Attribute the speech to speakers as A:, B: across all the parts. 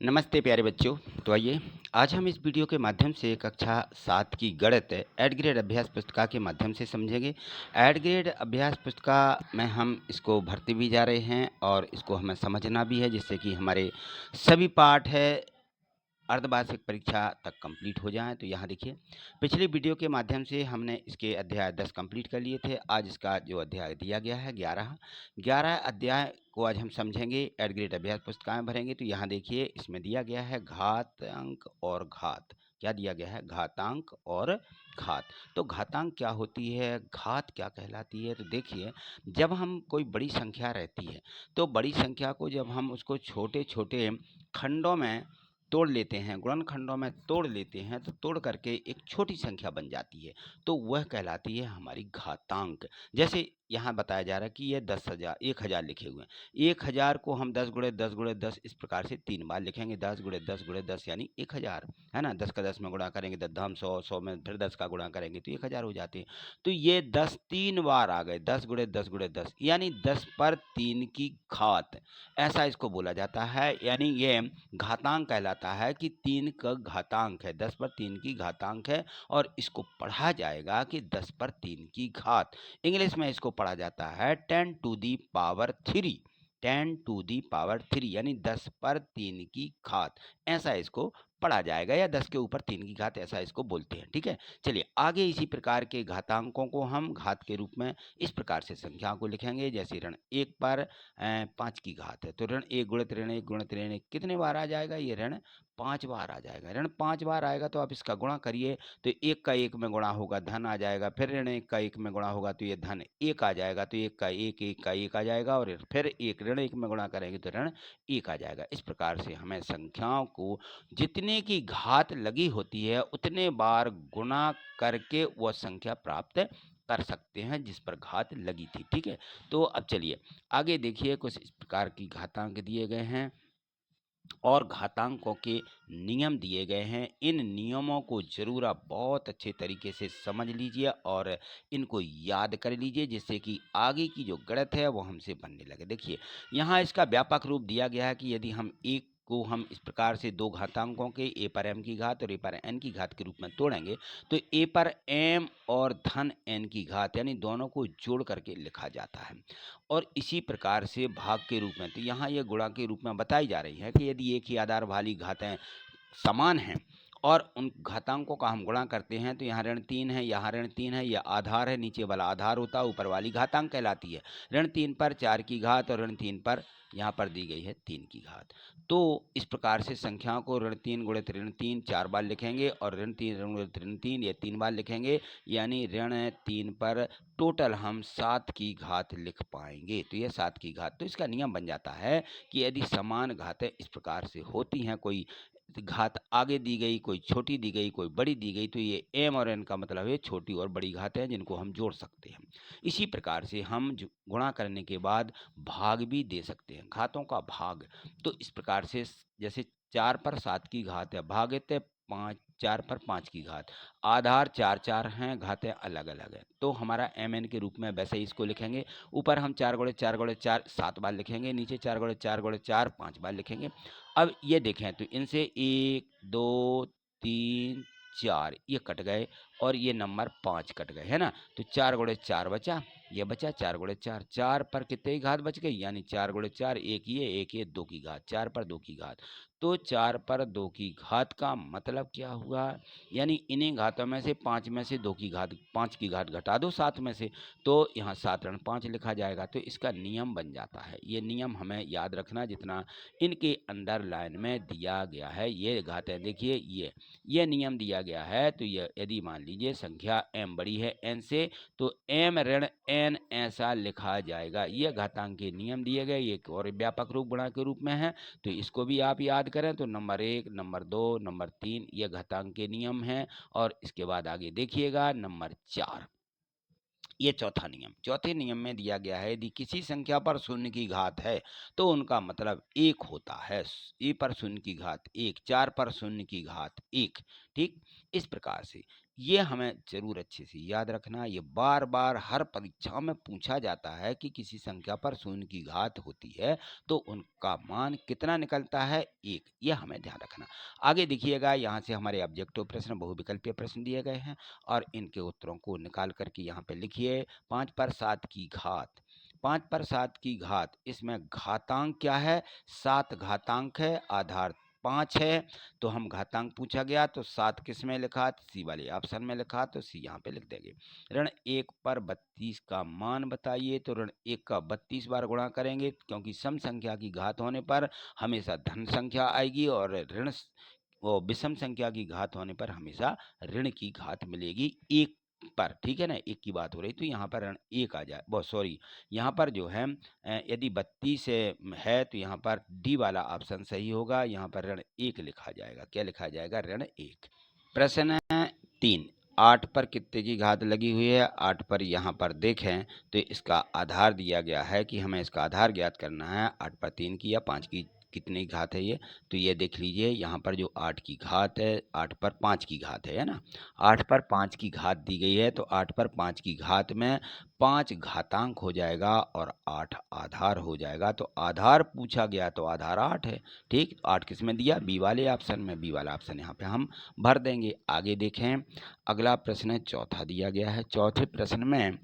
A: नमस्ते प्यारे बच्चों। तो आइए आज हम इस वीडियो के माध्यम से कक्षा 7 की गणित ऐड ग्रेड अभ्यास पुस्तिका के माध्यम से समझेंगे। ऐड ग्रेड अभ्यास पुस्तिका में हम इसको भरते भी जा रहे हैं और इसको हमें समझना भी है, जिससे कि हमारे सभी पाठ है अर्धवार्षिक परीक्षा तक कंप्लीट हो जाएँ। तो यहाँ देखिए, पिछले वीडियो के माध्यम से हमने इसके अध्याय 10 कंप्लीट कर लिए थे। आज इसका जो अध्याय दिया गया है 11 अध्याय को आज हम समझेंगे, ऐड ग्रेड अभ्यास पुस्तिकाएँ भरेंगे। तो यहाँ देखिए, इसमें दिया गया है घातांक और घात। क्या दिया गया है? घातांक और घात। तो घातांक क्या होती है, घात क्या कहलाती है? तो देखिए, जब हम कोई बड़ी संख्या रहती है, तो बड़ी संख्या को जब हम उसको छोटे-छोटे खंडों में तोड़ लेते हैं, गुणनखंडों में तोड़ लेते हैं, तो तोड़ करके एक छोटी संख्या बन जाती है, तो वह कहलाती है हमारी घातांक। जैसे यहाँ बताया जा रहा है कि ये 10,000 1000 लिखे हुए हैं। 1000 को हम 10 गुणे 10 गुणे 10 इस प्रकार से 3 बार लिखेंगे। 10 गुणे 10 गुणे 10 यानी 1000, है ना? 10 का 10 में गुणा करेंगे, दद्धाम 100, 100 में फिर 10 का गुणा करेंगे तो 1000 हो जाते हैं। तो ये 10 3 बार आ गए, 10 गुणे 10 गुणे 10 यानी 10 पर 3 की घात, ऐसा इसको बोला जाता है। यानी ये घातांक कहलाता है कि 3 का घातांक है, 10 पर 3 की घातांक है, और इसको पढ़ा जाएगा कि 10 पर 3 की घात। इंग्लिश में इसको पढ़ा जाता है 10 to the power 3, 10 to the power 3 यानी 10 पर 3 की घात, ऐसा इसको पढ़ा जाएगा, या 10 के ऊपर 3 की घात, ऐसा इसको बोलते हैं। ठीक है, चलिए आगे इसी प्रकार के घातांकों को हम घात के रूप में इस प्रकार से संख्याओं को लिखेंगे। जैसे ऋण 1 पर 5 की घात है, तो ऋण 1 गुणित ऋण 1 गुणित ऋण 1 कितने बार आ जाएगा? ये ऋण 5 बार आ जाएगा। ऋण 5 बार आएगा तो आप इसका गुणा करिए, तो 1 का 1 में गुणा होगा, धन आ जाएगा। फिर ऋण 1 का 1 में गुणा होगा तो ये धन 1 आ जाएगा, तो 1 का 1 1 का 1 आ जाएगा, और फिर 1 ऋण 1 में गुणा करेंगे तो ऋण 1 आ जाएगा। इस प्रकार से हमें संख्याओं को जितने की घात लगी होती है उतने बार गुणा करके वह संख्या प्राप्त कर सकते हैं जिस पर घात लगी थी। ठीक है, तो अब चलिए आगे देखिए, कुछ इस प्रकार की घातांक दिए गए हैं और घातांकों के नियम दिए गए हैं। इन नियमों को ज़रूर आप बहुत अच्छे तरीके से समझ लीजिए और इनको याद कर लीजिए, जिससे कि आगे की जो गणित है वो हमसे बनने लगे। देखिए, यहाँ इसका व्यापक रूप दिया गया है कि यदि हम एक को हम इस प्रकार से दो घातांकों के ए पर एम की घात और ए पर एन की घात के रूप में तोड़ेंगे, तो ए पर एम और धन एन की घात यानी दोनों को जोड़ करके लिखा जाता है। और इसी प्रकार से भाग के रूप में, तो यहाँ ये गुणा के रूप में बताई जा रही है कि यदि एक ही आधार वाली घातें समान हैं और उन घातांकों का हम गुणा करते हैं, तो यहाँ ऋण 3 है, यहाँ ऋण 3 है, यह आधार है, नीचे वाला आधार होता है, ऊपर वाली घातांक कहलाती है। ऋण 3 पर 4 की घात और ऋण 3 पर यहाँ पर दी गई है 3 की घात। तो इस प्रकार से संख्याओं को ऋण 3 गुणित ऋण 3 4 बार लिखेंगे और ऋण 3 गुणित ऋण 3 ये 3 बार लिखेंगे, यानी ऋण 3 पर टोटल हम 7 की घात लिख पाएंगे। तो ये 7 की घात, तो इसका नियम बन जाता है कि यदि समान घातें इस प्रकार से होती हैं, कोई घात आगे दी गई, कोई छोटी दी गई, कोई बड़ी दी गई, तो ये एम और एन का मतलब है छोटी और बड़ी घातें हैं जिनको हम जोड़ सकते हैं। इसी प्रकार से हम गुणा करने के बाद भाग भी दे सकते हैं, घातों का भाग। तो इस प्रकार से जैसे 4 पर 7 की घात है, भागित 5 4 पर 5 की घात, आधार 4 4 हैं, घातें अलग अलग हैं, तो हमारा एम एन के रूप में वैसे ही इसको लिखेंगे। ऊपर हम 4 गुणे 4 गुणे 4 7 बार लिखेंगे, नीचे 4 गुणे 4 गुणे 4 5 बार लिखेंगे। अब ये देखें तो इनसे 1 2 3 4 ये कट गए और ये नंबर 5 कट गए, है ना? तो 4 गुणे 4 बचा, ये बचा 4 गुणे 4, 4 पर कितने की घात बच गई? यानी 4 गुणे 4 एक ये 2 की घात, 4 पर 2 की घात। तो 4 पर 2 की घात का मतलब क्या हुआ? यानी इन्हीं घातों में से 5 में से 2 की घात 5 की घात घटा दो 7 में से, तो यहाँ 7 ऋण 5 लिखा जाएगा। तो इसका नियम बन जाता है। ये नियम हमें याद रखना, जितना इनके अंडर लाइन में दिया गया है। ये घातें देखिए, ये नियम दिया गया है। तो ये यदि मान लीजिए संख्या m बड़ी है n से, तो m ऋण n ऐसा लिखा जाएगा। ये घातांक के नियम दिए गए, ये एक और व्यापक रूप गुणा के रूप में है, तो इसको भी आप याद करें। तो नंबर 1 नंबर 2 नंबर 3 ये घातांक के नियम हैं। और इसके बाद आगे देखिएगा नंबर 4, ये चौथा नियम। चौथे नियम में दिया गया है, यदि किसी संख्या पर शून्य की घात है तो उनका मतलब 1 होता है। ए पर शून्य की घात 1, 4 पर शून्य की घात 1। ठीक, इस प्रकार से ये हमें ज़रूर अच्छे से याद रखना। ये बार बार हर परीक्षा में पूछा जाता है कि किसी संख्या पर शून्य की घात होती है तो उनका मान कितना निकलता है, 1। ये हमें ध्यान रखना। आगे देखिएगा, यहाँ से हमारे ऑब्जेक्टिव प्रश्न, बहुविकल्पीय प्रश्न दिए गए हैं और इनके उत्तरों को निकाल करके यहाँ पे लिखिए। 5 पर 7 की घात, 5 पर 7 की घात, इसमें घातांक क्या है, 7 घातांक है, आधार 5 है। तो हम घातांक पूछा गया तो 7 किस में लिखा, सी वाले ऑप्शन में लिखा, तो सी यहाँ पे लिख देंगे। ऋण 1 पर 32 का मान बताइए, तो ऋण 1 का 32 बार गुणा करेंगे, क्योंकि सम संख्या की घात होने पर हमेशा धन संख्या आएगी और ऋण वो विषम संख्या की घात होने पर हमेशा ऋण की घात मिलेगी 1 पर। ठीक है ना, 1 की बात हो रही, तो यहाँ पर ऋण 1 आ जाए, बहुत सॉरी, यहाँ पर जो है यदि 32 है तो यहाँ पर डी वाला ऑप्शन सही होगा। यहाँ पर ऋण 1 लिखा जाएगा। क्या लिखा जाएगा, ऋण 1। प्रश्न 3, 8 पर कितने की घात लगी हुई है। 8 पर यहाँ पर देखें तो इसका आधार दिया गया है कि हमें इसका आधार ज्ञात करना है। 8 पर 3 की या 5 की कितनी घात है ये, तो ये देख लीजिए। यहाँ पर जो 8 की घात है, 8 पर 5 की घात है ना, 8 पर 5 की घात दी गई है, तो 8 पर 5 की घात में 5 घातांक हो जाएगा और 8 आधार हो जाएगा। तो आधार पूछा गया तो आधार 8 है। ठीक, 8 किस में दिया, बी वाले ऑप्शन में, बी वाला ऑप्शन यहाँ पे हम भर देंगे। आगे देखें, अगला प्रश्न चौथा दिया गया है। चौथे प्रश्न में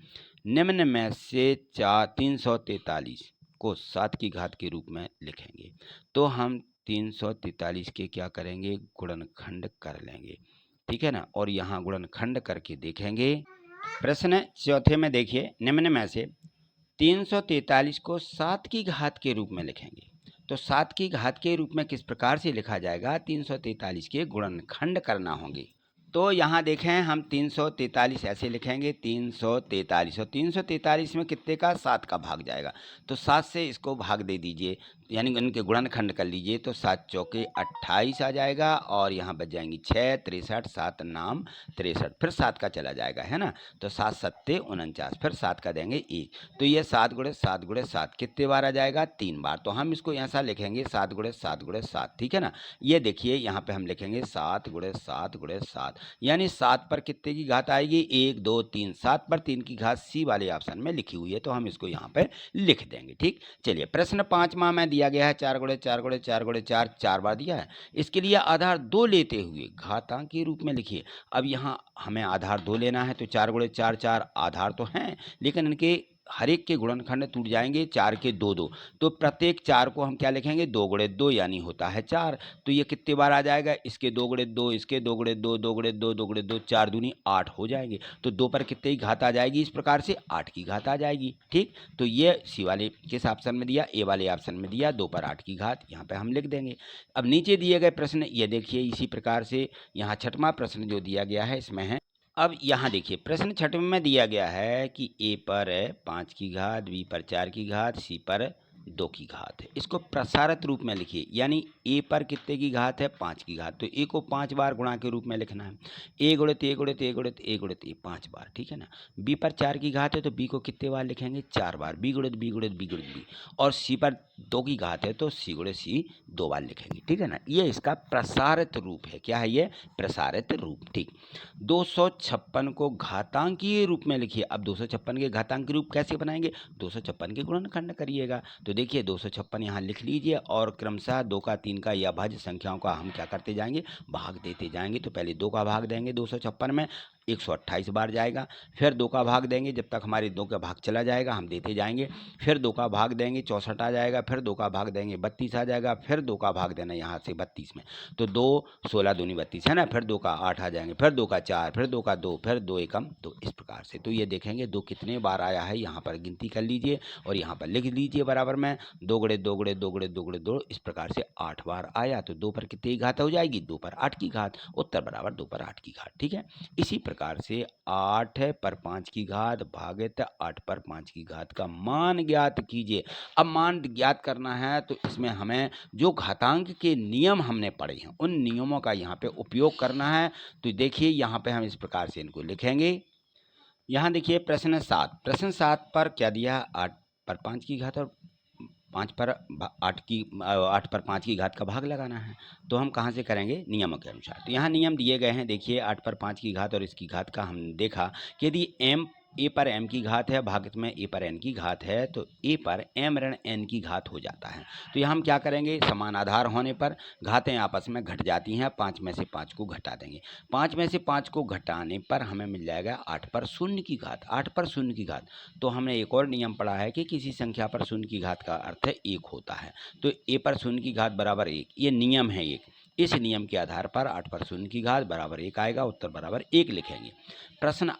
A: निम्न में से 343 को 7 की घात के रूप में लिखेंगे। तो हम 343 के क्या करेंगे, गुणनखंड कर लेंगे। ठीक है ना, और यहाँ गुणनखंड करके देखेंगे। प्रश्न चौथे में देखिए, निम्न में से 343 को 7 की घात के रूप में लिखेंगे। तो 7 की घात के रूप में किस प्रकार से लिखा जाएगा, 343 के गुणनखंड करना होंगे। तो यहाँ देखें, हम 343 ऐसे लिखेंगे, 343, और 343 में कितने का, 7 का भाग जाएगा। तो 7 से इसको भाग दे दीजिए, यानी इनके गुणनखंड कर लीजिए, तो 7 चौके 28 आ जाएगा और यहाँ बच जाएंगी 6, 63, 7 नाम 63, फिर 7 का चला जाएगा, है ना। तो 7 सत्ते 49, फिर 7 का देंगे 1। तो ये 7 गुणे 7 गुणे 7 कितने बार आ जाएगा, 3 बार। तो हम इसको ऐसा लिखेंगे 7 गुणे 7 गुणे 7। ठीक है ना, ये देखिए यहाँ पे हम लिखेंगे 7 गुणे 7 गुणे 7, यानी 7 पर कितने की घात आएगी, 1 2 3, 7 पर 3 की घात सी वाले ऑप्शन में लिखी हुई है, तो हम इसको यहाँ पे लिख देंगे। ठीक, चलिए प्रश्न 5वां में दिया गया है 4 गुणे 4 गुणे 4 गुणे 4, 4 बार दिया है। इसके लिए आधार 2 लेते हुए घातांक के रूप में लिखिए। अब यहाँ हमें आधार 2 लेना है, तो 4 गुणे 4, 4 आधार तो हैं, लेकिन इनके हर एक के गुणनखंड टूट जाएंगे, 4 के 2 2, तो प्रत्येक 4 को हम क्या लिखेंगे, 2 गुणे 2, यानी होता है 4। तो ये कितने बार आ जाएगा, इसके 2 गुणे 2, इसके 2 गुणे 2, 2 गुणे 2, 2 गुणे 2, 4 दूनी 8 हो जाएंगे। तो 2 पर कितने की घात आ जाएगी, इस प्रकार से 8 की घात आ जाएगी। ठीक, तो ये सी वाले किस ऑप्शन में दिया, ए वाले ऑप्शन में दिया, 2 पर 8 की घात, यहाँ पे हम लिख देंगे। अब नीचे दिए गए प्रश्न ये देखिए, इसी प्रकार से यहाँ 6वां प्रश्न जो दिया गया है इसमें है। अब यहाँ देखिए, प्रश्न 6वें में दिया गया है कि ए पर 5 की घात, बी पर 4 की घात, सी पर 2 की घात है। इसको प्रसारित रूप में लिखिए, यानी ए पर कितने की घात है, 5 की घात, तो ए को 5 बार गुणा के रूप में लिखना है। ए गुणित ए गुणित ए गुणित ए गुणित ए 5 बार। ठीक है ना, बी पर 4 की घात है, तो बी को कितने बार लिखेंगे, 4 बार, बी गुणित बी गुणित बी गुणित बी। और सी पर 2 की घात है, तो सी गुणित सी 2 बार लिखेंगे। ठीक है ना, ये इसका प्रसारित रूप है। क्या है ये, प्रसारित रूप। ठीक, 256 को घातांकीय रूप में लिखिए। अब 256 के घातांकीय रूप कैसे बनाएंगे, 256 के गुणनखंड करिएगा। तो देखिए 256 यहाँ लिख लीजिए और क्रमशः 2 का 3 का या भाज्य संख्याओं का हम क्या करते जाएंगे, भाग देते जाएंगे। तो पहले 2 का भाग देंगे 256 में, 128 बार जाएगा। फिर 2 का भाग देंगे, जब तक हमारे 2 का भाग चला जाएगा हम देते जाएंगे। फिर 2 का भाग देंगे, 64 आ जाएगा। फिर 2 का भाग देंगे, 32 आ जाएगा। फिर 2 का भाग देना यहाँ से 32 में, तो 2 16 दूनी 32 है ना। फिर 2 का 8 आ जाएंगे, फिर 2 का 4, फिर 2 का 2, फिर 2 एकम 2, इस प्रकार से। तो ये देखेंगे 2 कितने बार आया है, यहाँ पर गिनती कर लीजिए और यहाँ पर लिख लीजिए बराबर में, 2 गुणे 2 गुणे 2 गुणे 2 गुणे 2, इस प्रकार से 8 बार आया। तो 2 पर कितनी घात हो जाएगी, 2 पर 8 की घात। उत्तर बराबर 2 पर 8 की घात। ठीक है, इसी प्रकार से 8 पर 5 की घात भागित 8 पर 5 की घात का मान ज्ञात कीजिए। अब मान ज्ञात करना है तो इसमें हमें जो घातांक के नियम हमने पढ़े हैं उन नियमों का यहाँ पे उपयोग करना है। तो देखिए यहाँ पे हम इस प्रकार से इनको लिखेंगे। यहाँ देखिए प्रश्न 7, प्रश्न 7 पर क्या दिया, 8 पर 5 की घात और 5 पर 8 पर 5 की घात का भाग लगाना है। तो हम कहाँ से करेंगे? नियमों के अनुसार। तो यहाँ नियम दिए गए हैं, देखिए 8 पर 5 की घात और इसकी घात का हमने देखा कि यदि ए पर m की घात है भागित में a पर n की घात है तो a पर m ऋण n की घात हो जाता है। तो यहाँ हम क्या करेंगे? समान आधार होने पर घातें आपस में घट जाती हैं, 5 में से 5 को घटा देंगे। 5 में से 5 को घटाने पर हमें मिल जाएगा 8 पर शून्य की घात। 8 पर शून्य की घात, तो हमने एक और नियम पढ़ा है कि किसी संख्या पर शून्य की घात का अर्थ है 1 होता है। तो a पर शून्य की घात बराबर 1, ये नियम है एक। इस नियम के आधार पर 8 पर शून्य की घात बराबर 1 आएगा, उत्तर बराबर 1 लिखेंगे। प्रश्न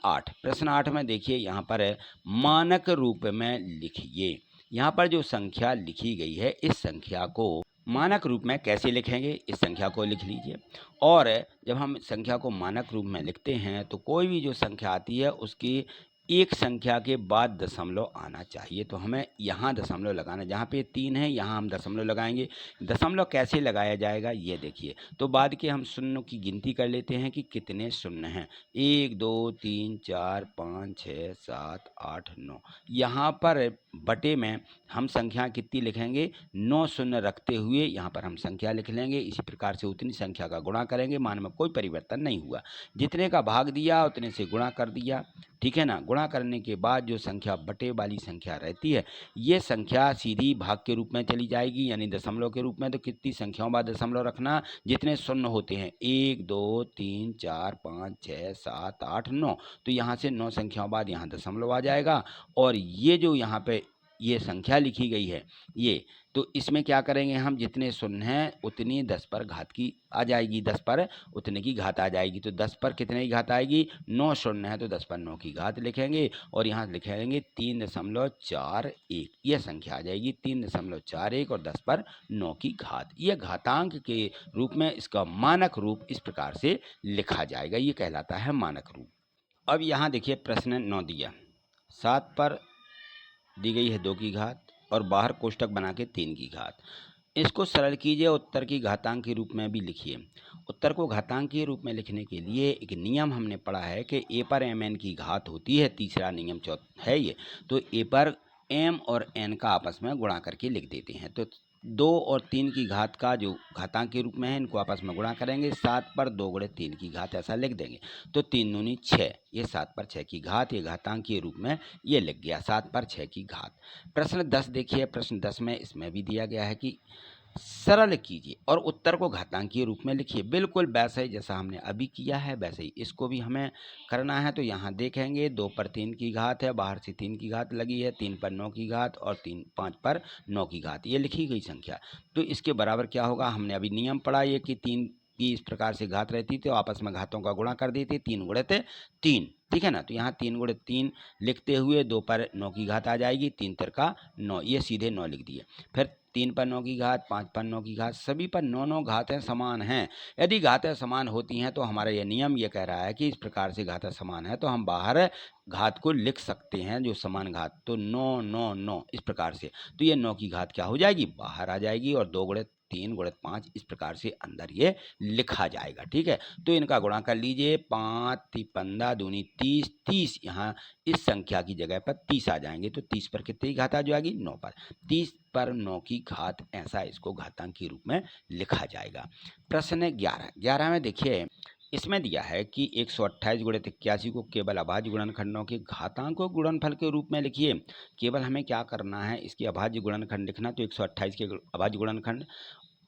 A: 8 में देखिए यहाँ पर है मानक रूप में लिखिए। यहाँ पर जो संख्या लिखी गई है इस संख्या को मानक रूप में कैसे लिखेंगे? इस संख्या को लिख लीजिए। और जब हम संख्या को मानक रूप में लिखते हैं तो कोई भी जो संख्या आती है उसकी एक संख्या के बाद दशमलव आना चाहिए। तो हमें यहाँ दशमलव लगाना, जहाँ पे 3 है यहाँ हम दशमलव लगाएंगे। दशमलव कैसे लगाया जाएगा ये देखिए। तो बाद के हम शून्यों की गिनती कर लेते हैं कि कितने शून्य हैं। 1 2 3 4 5 6 7 8 9। यहाँ पर बटे में हम संख्या कितनी लिखेंगे? 9 शून्य रखते हुए यहाँ पर हम संख्या लिख लेंगे। इसी प्रकार से उतनी संख्या का गुणा करेंगे, मान में कोई परिवर्तन नहीं हुआ। जितने का भाग दिया उतने से गुणा कर दिया, ठीक है ना। गुणा करने के बाद जो संख्या बटे वाली संख्या रहती है ये संख्या सीधी भाग के रूप में चली जाएगी, यानी दशमलव के रूप में। तो कितनी संख्याओं बाद दशमलव रखना? जितने शून्य होते हैं, 1 2 3 4 5 6 7 8 9। तो यहाँ से 9 संख्याओं बाद यहाँ दशमलव आ जाएगा। और ये जो यहाँ पे ये संख्या लिखी गई है ये, तो इसमें क्या करेंगे हम? जितने शून्य हैं उतनी 10 पर घात की आ जाएगी, 10 पर उतने की घात आ जाएगी। तो 10 पर कितने की घात आएगी? 9 शून्य है तो 10 पर 9 की घात लिखेंगे और यहाँ लिखेंगे 3.41। यह संख्या आ जाएगी 3.41 और 10 पर 9 की घात। यह घातांक के रूप में इसका मानक रूप इस प्रकार से लिखा जाएगा, ये कहलाता है मानक रूप। अब यहाँ देखिए प्रश्न 9 दिया, 7 पर दी गई है 2 की घात और बाहर कोष्टक बना के 3 की घात। इसको सरल कीजिए, उत्तर की घातांक के रूप में भी लिखिए। उत्तर को घातांक के रूप में लिखने के लिए एक नियम हमने पढ़ा है कि a पर mn की घात होती है, तीसरा नियम है ये। तो a पर m और n का आपस में गुणा करके लिख देते हैं। तो 2 और 3 की घात का जो घातांक के रूप में है इनको आपस में गुणा करेंगे। 7 पर 2 गुणे 3 की घात ऐसा लिख देंगे। तो 3 दूनी 6, ये 7 पर 6 की घात, ये घातांक के रूप में ये लिख गया 7 पर 6 की घात। प्रश्न 10 देखिए, प्रश्न 10 में इसमें भी दिया गया है कि सरल कीजिए और उत्तर को घातांकीय रूप में लिखिए। बिल्कुल वैसे ही जैसा हमने अभी किया है वैसे ही इसको भी हमें करना है। तो यहाँ देखेंगे 2 पर 3 की घात है, बाहर से 3 की घात लगी है, 3 पर 9 की घात और 5 पर 9 की घात, ये लिखी गई संख्या। तो इसके बराबर क्या होगा? हमने अभी नियम पढ़ा ये कि 3 की इस प्रकार से घात रहती थी, आपस में घातों का गुणा कर देते, 3 गुणे थे 3, ठीक है ना। तो यहाँ 3 गुणे 3 लिखते हुए 2 पर 9 की घात आ जाएगी, 3 तिरका 9, ये सीधे 9 लिख दिए। फिर 3 पर 9 की घात, 5 पर 9 की घात, सभी पर 9 घातें समान हैं। यदि घातें समान होती हैं तो हमारा यह नियम ये कह रहा है कि इस प्रकार से घातें समान है तो हम बाहर घात को लिख सकते हैं जो समान घात। तो 9 9 9 इस प्रकार से, तो ये 9 की घात क्या हो जाएगी? बाहर आ जाएगी और 2 गुणे 3 गुणे 5 इस प्रकार से अंदर ये लिखा जाएगा, ठीक है। तो इनका गुणा कर लीजिए, 5 15 दूनी 30, 30 यहाँ इस संख्या की जगह पर 30 आ जाएंगे। तो 30 पर कितनी घात आ जाएगी? 9 पर। 30 पर 9 की घात, ऐसा इसको घातांक के रूप में लिखा जाएगा। प्रश्न 11 में देखिए, इसमें दिया है कि 128 गुणित 81 को केवल अभाज्य गुणनखंडों के घातांक को गुणनफल के रूप में लिखिए। केवल हमें क्या करना है? इसके अभाज्य गुणनखंड लिखना। तो 128 के अभाज्य गुणनखंड,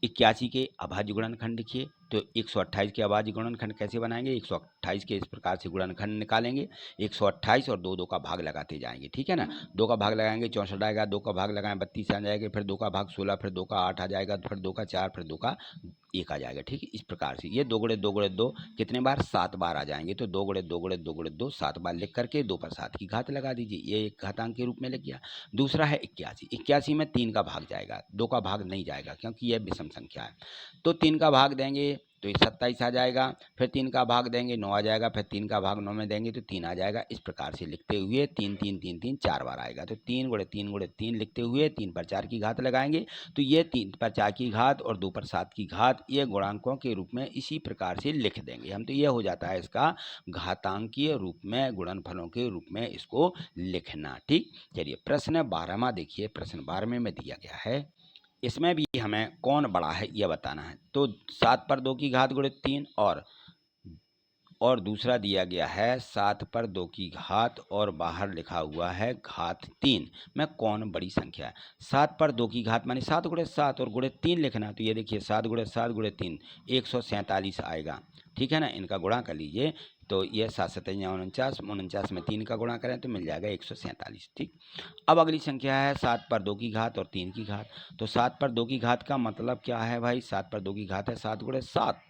A: 81 के अभाज्य गुणनखंड लिखिए। तो 128 के अभाज्य गुणनखंड कैसे बनाएंगे? 128 के इस प्रकार से गुणनखंड निकालेंगे। 128 और 2 2 का भाग लगाते जाएंगे, ठीक है ना। 2 का भाग लगाएंगे 64 आएगा, 2 का भाग लगाएं 32 आ जाएगा, फिर 2 का भाग 16, फिर 2 का 8 आ जाएगा, फिर 2 का 4, फिर 2 का 1 आ जाएगा, ठीक है। इस प्रकार से ये 2 गुणे 2 गुणे 2 कितने बार? 7 बार आ जाएंगे। तो 2 गुणे 2 गुणे 2 गुणे 2 7 बार लिख करके 2 पर 7 की घात लगा दीजिए, ये एक घातांक के रूप में लिख गया। दूसरा है 81, 81 में 3 का भाग जाएगा, 2 का भाग नहीं जाएगा क्योंकि यह विषम संख्या है। तो 3 का भाग देंगे तो ये 27 आ जाएगा। फिर 3 का भाग देंगे 9 आ जाएगा, फिर 3 का भाग 9 में देंगे तो 3 आ जाएगा। इस प्रकार से लिखते हुए 3 3 3 3 4 बार आएगा। तो 3 गुणे 3 गुणे 3 लिखते हुए 3 पर 4 की घात लगाएंगे तो ये 3 पर 4 की घात और 2 पर 7 की घात ये गुणांकों के रूप में इसी प्रकार से लिख देंगे हम। तो ये हो जाता है इसका घातांकीय रूप में गुणनफलों के रूप में इसको लिखना। ठीक, चलिए प्रश्न 12वां देखिए। प्रश्न 12वें में दिया गया है, इसमें भी हमें कौन बड़ा है यह बताना है। तो 7 पर 2 की घात गुणे 3 और दूसरा दिया गया है 7 पर 2 की घात और बाहर लिखा हुआ है घात 3 में कौन बड़ी संख्या है। 7 पर 2 की घात माने 7 गुणे 7 और गुणे 3 लिखना। तो ये देखिए 7 गुणे 7 गुणे 3 147 आएगा। ठीक है ना, इनका गुणा कर लीजिए तो ये 7 7 49, 49 में 3 का गुणा करें तो मिल जाएगा 147। ठीक, अब अगली संख्या है 7 पर 2 की घात और 3 की घात। तो 7 पर 2 की घात का मतलब क्या है भाई, 7 पर 2 की घात है 7 गुणे 7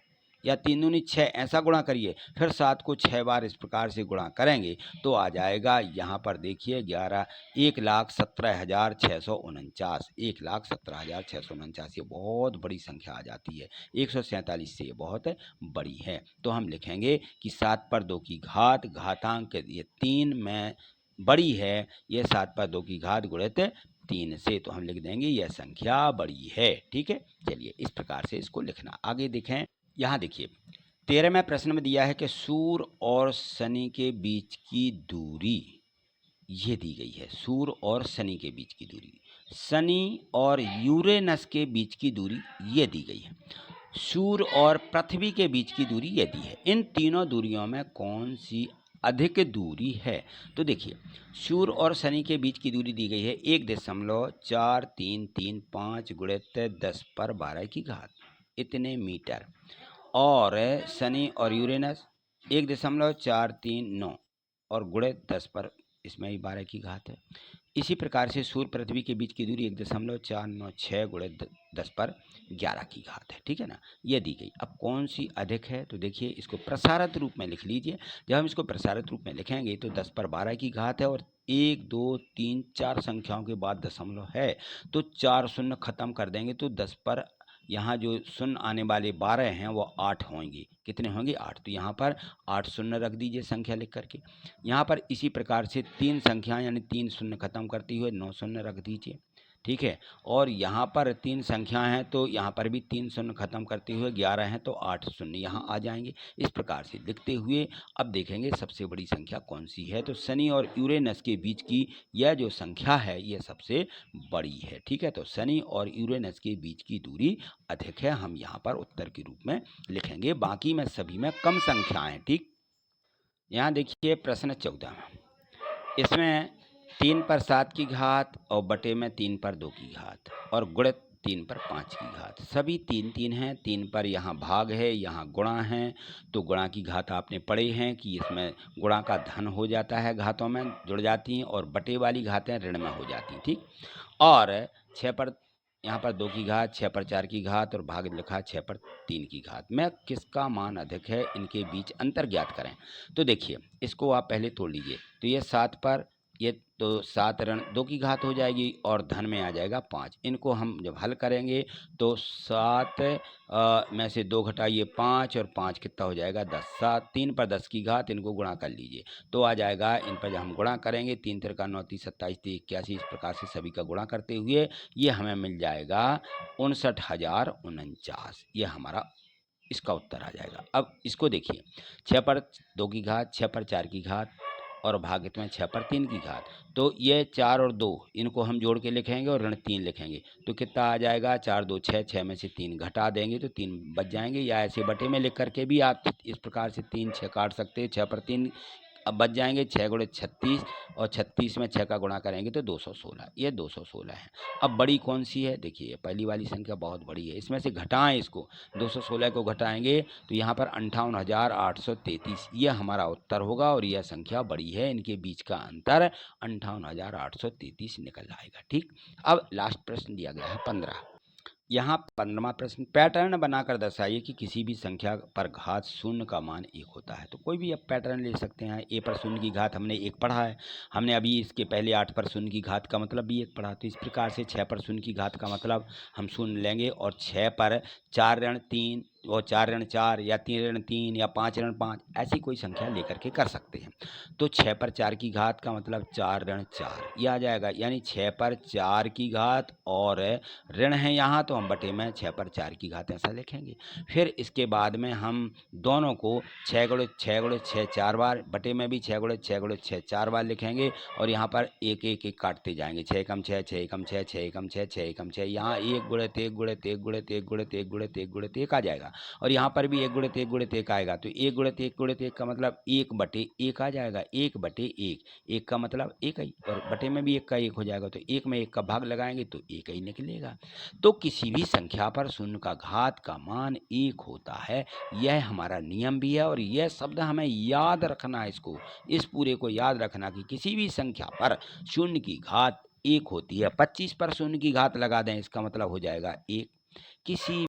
A: या 3 दूनी 6 ऐसा गुणा करिए, फिर 7 को 6 बार इस प्रकार से गुणा करेंगे तो आ जाएगा यहाँ पर देखिए 1,17,649, 1,17,649 ये बहुत बड़ी संख्या आ जाती है। 147 से ये बहुत बड़ी है। तो हम लिखेंगे कि 7 पर 2 की घात घातांक ये 3 में बड़ी है, ये 7 पर 2 की घात गुणित 3 से, तो हम लिख देंगे यह संख्या बड़ी है। ठीक है, चलिए इस प्रकार से इसको लिखना। आगे देखें, यहाँ देखिए 13वें प्रश्न में दिया है कि सूर्य और शनि के बीच की दूरी ये दी गई है। सूर्य और शनि के बीच की दूरी, शनि और यूरेनस के बीच की दूरी ये दी गई है। सूर्य और पृथ्वी के बीच की दूरी ये दी है। इन तीनों दूरियों में कौन सी अधिक दूरी है। तो देखिए सूर्य और शनि के बीच की दूरी दी गई है 1.4335 गुणित 10 पर 12 की घात इतने मीटर, और शनि और यूरेनस 1.439 और गुणे 10 पर इसमें ही 12 की घात है। इसी प्रकार से सूर्य पृथ्वी के बीच की दूरी 1.496 गुणे 10 पर 11 की घात है। ठीक है ना, ये दी गई। अब कौन सी अधिक है, तो देखिए इसको प्रसारित रूप में लिख लीजिए। जब हम इसको प्रसारित रूप में लिखेंगे तो 10 पर 12 की घात है और 1 2 3 4 संख्याओं के बाद दशमलव है तो 4 शून्य खत्म कर देंगे तो 10 पर यहाँ जो शून्य आने वाले 12 हैं वो 8 होंगे। कितने होंगे, 8। तो यहाँ पर 8 शून्य रख दीजिए संख्या लिख करके। यहाँ पर इसी प्रकार से 3 संख्या यानी 3 शून्य खत्म करते हुए 9 शून्य रख दीजिए। ठीक है, और यहाँ पर 3 संख्या हैं तो यहाँ पर भी 3 शून्य खत्म करते हुए 11 हैं तो 8 शून्य यहाँ आ जाएंगे। इस प्रकार से लिखते हुए अब देखेंगे सबसे बड़ी संख्या कौन सी है। तो शनि और यूरेनस के बीच की यह जो संख्या है ये सबसे बड़ी है। ठीक है, तो शनि और यूरेनस के बीच की दूरी अधिक है, हम यहाँ पर उत्तर के रूप में लिखेंगे। बाकी में सभी में कम संख्याएं। ठीक, यहाँ देखिए प्रश्न 14, इसमें 3 पर 7 की घात और बटे में 3 पर 2 की घात और गुणित 3 पर 5 की घात, सभी 3 3 हैं। 3 पर यहाँ भाग है, यहाँ गुणा है, तो गुणा की घात आपने पढ़े हैं कि इसमें गुणा का धन हो जाता है, घातों में जुड़ जाती हैं, और बटे वाली घातें ऋण में हो जाती हैं। ठीक, और 6 पर यहाँ पर 2 की घात, 6 पर 4 की घात और भाग लिखा 6 पर 3 की घात में किसका मान अधिक है, इनके बीच अंतर ज्ञात करें। तो देखिए इसको आप पहले तोड़ लीजिए। तो ये 7 पर ये तो 7 ऋण 2 की घात हो जाएगी और धन में आ जाएगा 5। इनको हम जब हल करेंगे तो 7 में से 2 घटाइए 5 और 5 कितना हो जाएगा 10। 7 3 पर 10 की घात, इनको गुणा कर लीजिए तो आ जाएगा। इन पर जब हम गुणा करेंगे 3 3 9 3 27 3 81, इस प्रकार से सभी का गुणा करते हुए ये हमें मिल जाएगा 59,049। ये हमारा इसका उत्तर आ जाएगा। अब इसको देखिए 6 पर 2 की घात, 6 पर 4 की घात और भागित में 6 पर 3 की घात, तो ये 4 और 2 इनको हम जोड़ के लिखेंगे और ऋण 3 लिखेंगे तो कितना आ जाएगा 4 2 6, 6 में से 3 घटा देंगे तो 3 बच जाएंगे। या ऐसे बटे में लिख करके भी आप इस प्रकार से 3 6 काट सकते हैं। 6 पर 3 अब बच जाएंगे 6 गुणे 36 और 36 में 6 का गुणा करेंगे तो 216, ये 216 है। अब बड़ी कौन सी है, देखिए पहली वाली संख्या बहुत बड़ी है, इसमें से घटाएं इसको, 216 को घटाएंगे तो यहाँ पर 58,833 ये हमारा उत्तर होगा और यह संख्या बड़ी है। इनके बीच का अंतर 58,833 निकल आएगा। ठीक, अब लास्ट प्रश्न दिया गया है 15। यहाँ 15वां प्रश्न, पैटर्न बनाकर दर्शाइए कि किसी भी संख्या पर घात शून्य का मान 1 होता है। तो कोई भी आप पैटर्न ले सकते हैं। ए पर शून्य की घात हमने 1 पढ़ा है, हमने अभी इसके पहले 8 पर शून्य की घात का मतलब भी 1 पढ़ा। तो इस प्रकार से 6 पर शून्य की घात का मतलब हम शून्य लेंगे और 6 पर 4 ऋण 3 और 4 ऋण 4 या 3 ऋण 3 या 5 ऋण 5 ऐसी कोई संख्या लेकर के कर सकते हैं। तो 6 पर 4 की घात का मतलब 4 ऋण 4 ये आ जाएगा, यानी 6 पर 4 की घात और ऋण है यहाँ तो हम बटे में 6 पर 4 की घात ऐसा लिखेंगे। फिर इसके बाद में हम दोनों को 6 गुणे 6 गुणे 6 4 बार, बटे में भी 6 गुणे 6 गुणे 6 4 बार लिखेंगे और यहाँ पर एक एक एक काटते जाएंगे। 6 एकम 6 6 एकम 6 6 एकम 6 6 एकम 6, यहाँ 1 गुणित 1 गुणित 1 गुणित 1 गुणित 1 गुणित 1 गुणित 1 आ जाएगा और यहाँ पर भी 1 गुणित 1 गुणित 1 आएगा। तो 1 गुणित 1 गुणित 1 का मतलब 1 बटे 1 आ जाएगा। 1 बटे 1, 1 का मतलब 1 ही और बटे में भी 1 का 1 हो जाएगा। तो 1 में 1 का भाग लगाएंगे तो 1 ही निकलेगा। तो किसी भी संख्या पर शून्य का घात का मान 1 होता है, यह हमारा नियम भी है और यह शब्द हमें याद रखना है। इसको, इस पूरे को याद रखना कि किसी भी संख्या पर शून्य की घात 1 होती है। 25 पर शून्य की घात लगा दें, इसका मतलब हो जाएगा 1। किसी